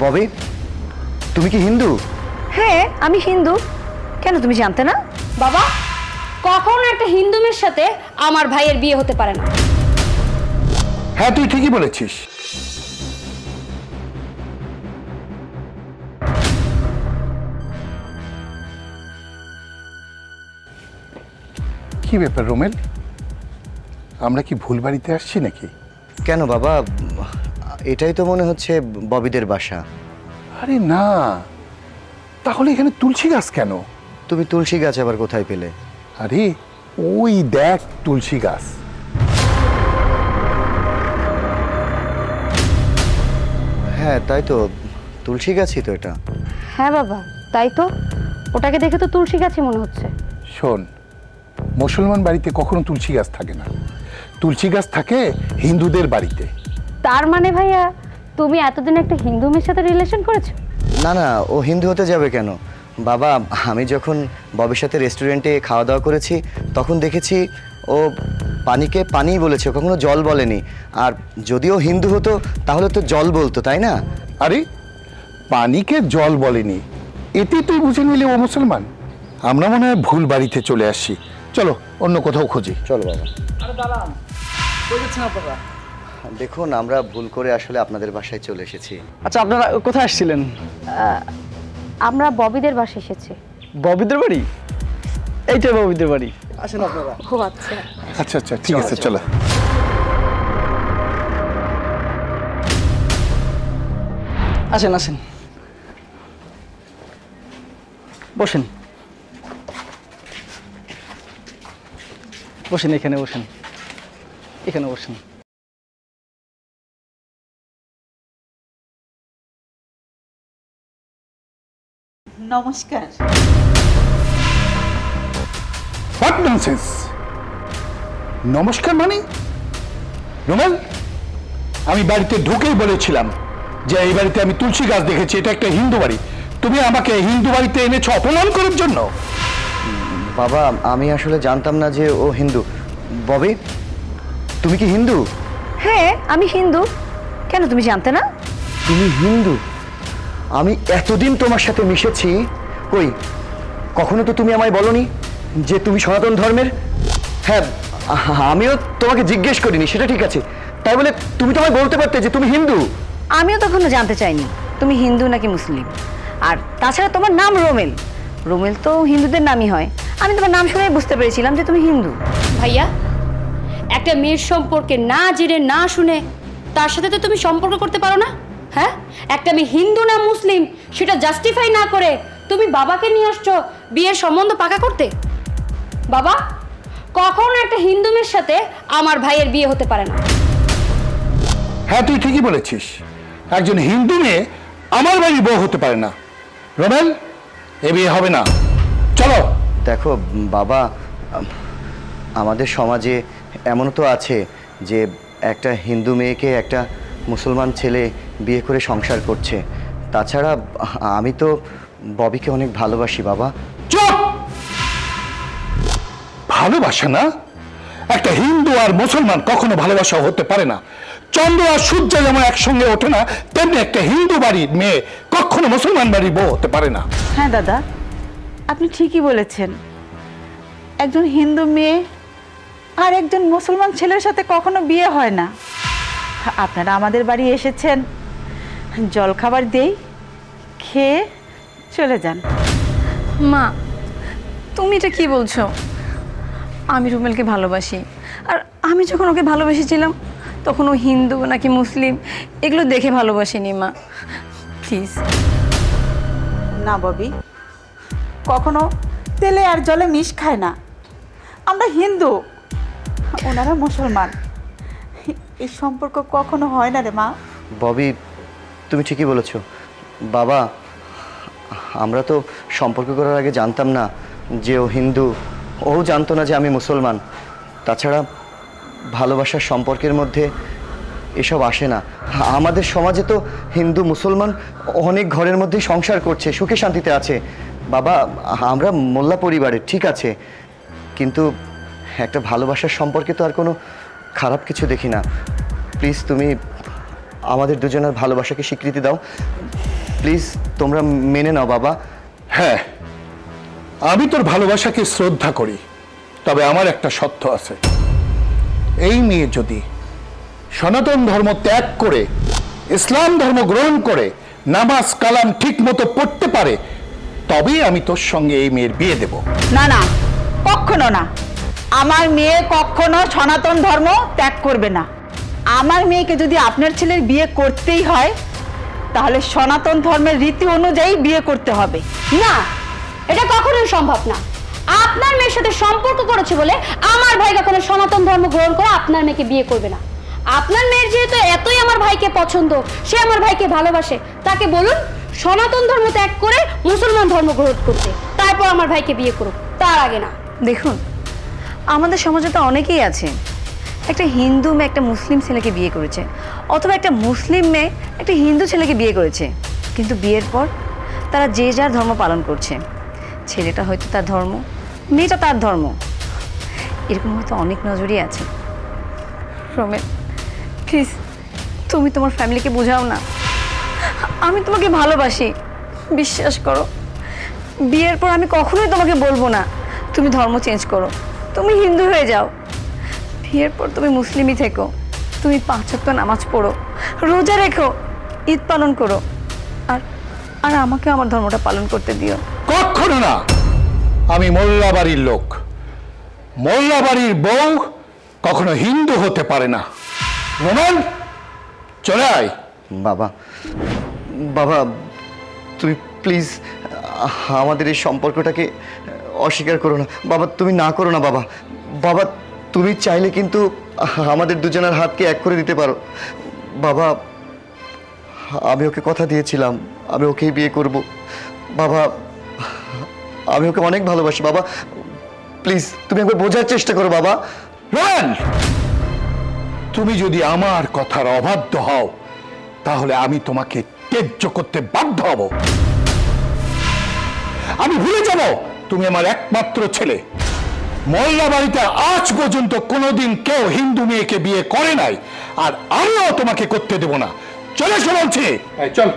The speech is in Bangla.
ববি, তুমি কি হিন্দু? হ্যাঁ, আমি হিন্দু। কেন, তুমি জানতে না? বাবা, কখনো একটা হিন্দু মেয়ের সাথে আমার ভাইয়ের বিয়ে হতে পারে না। হ্যাঁ, তুই ঠিকই বলেছিস। কি ব্যাপার রোমেল, আমরা কি ভুল বাড়িতে আসছি নাকি? কেন বাবা, এটাই তো মনে হচ্ছে ববিদের বাসা। আরে না, তাহলে এখানে তুলসী গাছ কেন? তুমি তুলসী গাছ আবার কোথায় পেলে? আরে ওই দেখ তুলসী গাছ। হ্যাঁ তাই তো, তুলসী গাছই তো এটা। হ্যাঁ বাবা, তাই তো, ওটাকে দেখে তো তুলসী গাছই মনে হচ্ছে। শোন, মুসলমান বাড়িতে কখনো তুলসী গাছ থাকে না, তুলসী গাছ থাকে হিন্দুদের বাড়িতে। তার মানে ভাইয়া, তুমি এতদিন একটা হিন্দু মেয়ের সাথে রিলেশন করেছো? না না, ও হিন্দু হতে যাবে কেন বাবা। আমি যখন ববির সাথে রেস্টুরেন্টে খাওয়া দাওয়া করেছি তখন দেখেছি ও পানিকে পানিই বলেছে, কখনো জল বলেনি। আর যদিও হিন্দু হতো তাহলে তো জল বলতো, তাই না? আরে পানিকে জল বলেনি, এতে তুই বুঝে নিলে ও মুসলমান। আমরা মনে হয় ভুল বাড়িতে চলে আসছি, চলো অন্য কোথাও খুঁজি। চলো বাবা। দেখুন, আমরা ভুল করে আসলে আপনাদের বাসায় চলে এসেছি। আচ্ছা, আপনারা কোথায় আসছিলেন? আমরা ববিদের বাসায় এসেছি। ববিদের বাড়ি? এইটাই ববিদের বাড়ি। আসেন আপনারা। ও আচ্ছা। আচ্ছা আচ্ছা, ঠিক আছে, চলো। আসেন আসেন, বসেন বসেন, এখানে বসেন, এখানে বসেন। নমস্কার। What nonsense! নমস্কার মানে? রোমেল, আমি বাড়িতে ঢুকেই বলেছিলাম যে এই বাড়িতে আমি তুলসী গাছ দেখেছি, এটা একটা হিন্দু বাড়ি। তুমি আমাকে হিন্দু বাড়িতে এনেছো অপমান করার জন্য। বাবা, আমি আসলে জানতাম না যে ও হিন্দু। ববি, তুমি কি হিন্দু? হ্যাঁ, আমি হিন্দু। কেন, তুমি জানতে না? তুমি হিন্দু? আমি এতদিন তোমার সাথে মিশেছি, কই কখনো তো তুমি আমায় বলনি যে তুমি সনাতন ধর্মের। হ্যাঁ, আমিও তোমাকে জিজ্ঞেস করিনি, সেটা ঠিক আছে। তাই বলে তুমি তো আমায় বলতে পারতে যে তুমি হিন্দু। আমিও তখনও জানতে চাইনি তুমি হিন্দু নাকি মুসলিম। আর তাছাড়া তোমার নাম রোমেল, রোমেল তো হিন্দুদের নামই হয়। আমি তোমার নাম শুনেই বুঝতে পেরেছিলাম যে তুমি হিন্দু। ভাইয়া, একটা মেয়ের সম্পর্কে না জেনে না শুনে তার সাথে তো তুমি সম্পর্ক করতে পারো না। হ্যাঁ, একটা মেয়ে হিন্দু না মুসলিম সেটা জাস্টিফাই না করে তুমি বাবাকে নিয়ে আসছো বিয়ের সম্বন্ধ পাকা করতে। বাবা, কখনো একটা হিন্দু মেয়ের সাথে আমার ভাইয়ের বিয়ে হতে পারে না। হ্যাঁ, তুই ঠিকই বলেছিস, একজন হিন্দু মেয়ে আমার বাড়ির বউ হতে পারে না। রোমেল, এ বিয়ে হবে না, চলো। দেখো বাবা, আমাদের সমাজে এমনও তো আছে যে একটা হিন্দু মেয়েকে একটা মুসলমান ছেলে বিয়ে করে সংসার করছে। তাছাড়া আমি তো ববিকে অনেক ভালোবাসি বাবা। চুপ! ভালোবাসা না? একটা হিন্দু আর মুসলমান কখনো ভালোবাসা হতে পারে না। চন্দ্র আর সূর্য যেমন একসঙ্গে ওঠে না, তেমনি একটা হিন্দু বাড়ির মেয়ে কখনো মুসলমান বাড়ির বউ হতে পারে না। হ্যাঁ দাদা, আপনি ঠিকই বলেছেন। একজন হিন্দু মেয়ে আর একজন মুসলমান ছেলের সাথে কখনো বিয়ে হয় না। আপনারা আমাদের বাড়ি এসেছেন, জলখাবার দেই, খেয়ে চলে যান। মা, তুমি এটা কি বলছো? আমি রুমেলকে ভালোবাসি, আর আমি যখন ওকে ভালোবেসেছিলাম তখন ও হিন্দু নাকি মুসলিম এগুলো দেখে ভালোবাসিনি মা, প্লিজ। না ববি, কখনো তেলে আর জলে মিশ খায় না। আমরা হিন্দু, ওনারা মুসলমান, এই সম্পর্ক কখনো হয় না রে মা। ববি, তুমি ঠিকই বলেছো। বাবা, আমরা তো সম্পর্ক করার আগে জানতাম না যে ও হিন্দু, ও জানতো না যে আমি মুসলমান। তাছাড়া ভালোবাসার সম্পর্কের মধ্যে এসব আসে না। আমাদের সমাজে তো হিন্দু মুসলমান অনেক ঘরের মধ্যে সংসার করছে, সুখে শান্তিতে আছে। বাবা, আমরা মোল্লা পরিবারের, ঠিক আছে, কিন্তু একটা ভালোবাসার সম্পর্কে তো আর কোনো খারাপ কিছু দেখি না। প্লিজ তুমি আমাদের দুজনের ভালোবাসাকে স্বীকৃতি দাও। প্লিজ তোমরা মেনে নাও বাবা। হ্যাঁ, আমি তোর ভালোবাসাকে শ্রদ্ধা করি, তবে আমার একটা শর্ত আছে। এই মেয়ে যদি সনাতন ধর্ম ত্যাগ করে ইসলাম ধর্ম গ্রহণ করে নামাজ কালাম ঠিক মতো পড়তে পারে, তবেই আমি তোর সঙ্গে এই মেয়ের বিয়ে দেব। না না, কখনো না। আমার মেয়ে কখনো সনাতন ধর্ম ত্যাগ করবে না। আমার মেয়েকে যদি আপনার ছেলের বিয়ে করতেই হয়, তাহলে সনাতন ধর্মের রীতি অনুযায়ী বিয়ে করতে হবে। না, এটা কখনোই সম্ভব না। আপনার মেয়ের সাথে সম্পর্ক করেছে বলে আমার ভাই কখনো সনাতন ধর্ম গ্রহণ করে আপনার মেয়েকে বিয়ে করবে না। আপনার মেয়ের যেহেতু এতই আমার ভাইকে পছন্দ, সে আমার ভাইকে ভালোবাসে, তাকে বলুন সনাতন ধর্ম ত্যাগ করে মুসলমান ধর্ম গ্রহণ করতে, তারপর আমার ভাইকে বিয়ে করুক, তার আগে না। দেখুন, আমাদের সমাজে তো অনেকেই আছে, একটা হিন্দু মেয়ে একটা মুসলিম ছেলেকে বিয়ে করেছে, অথবা একটা মুসলিম মেয়ে একটা হিন্দু ছেলেকে বিয়ে করেছে, কিন্তু বিয়ের পর তারা যে যার ধর্ম পালন করছে। ছেলেটা হয়তো তার ধর্ম, মেয়েটা তার ধর্ম, এরকম হয়তো অনেক নজরই আছে। রমেন, প্লিজ তুমি তোমার ফ্যামিলিকে বোঝাও না। আমি তোমাকে ভালোবাসি, বিশ্বাস করো। বিয়ের পর আমি কখনোই তোমাকে বলবো না তুমি ধর্ম চেঞ্জ করো, তুমি হিন্দু হয়ে যাও। বিয়ের পর তুমি মুসলিমই থেকো, তুমি 5 ওয়াক্ত নামাজ পড়ো, রোজা রেখো, ঈদ পালন করো, আর আর আমাকে আমার ধর্মটা পালন করতে দিও। কখনো না। আমি মোল্লা বাড়ির লোক, মোল্লা বাড়ির বউ কখনো হিন্দু হতে পারে না। রোমান, চলে আয়। বাবা, বাবা তুমি প্লিজ আমাদের এই সম্পর্কটাকে অস্বীকার করো না বাবা, তুমি না করো না বাবা। বাবা তুমি চাইলে কিন্তু আমাদের দুজনের হাতকে এক করে দিতে পারো বাবা। আমি ওকে কথা দিয়েছিলাম আমি ওকেই বিয়ে করব বাবা, আমি ওকে অনেক ভালোবাসি বাবা। প্লিজ তুমি একবার বোঝার চেষ্টা করো বাবা। রোমান, তুমি যদি আমার কথার অবাধ্য হও, তাহলে আমি তোমাকে ত্যায্য করতে বাধ্য হব। আমি ভুলে যাব তুমি আমার একমাত্র ছেলে। মোল্লা বাড়িতে আজ পর্যন্ত কোনোদিন কেউ হিন্দু মেয়েকে বিয়ে করে নাই, আর আমিও তোমাকে করতে দেব না। চলে এসো বলছি। চল।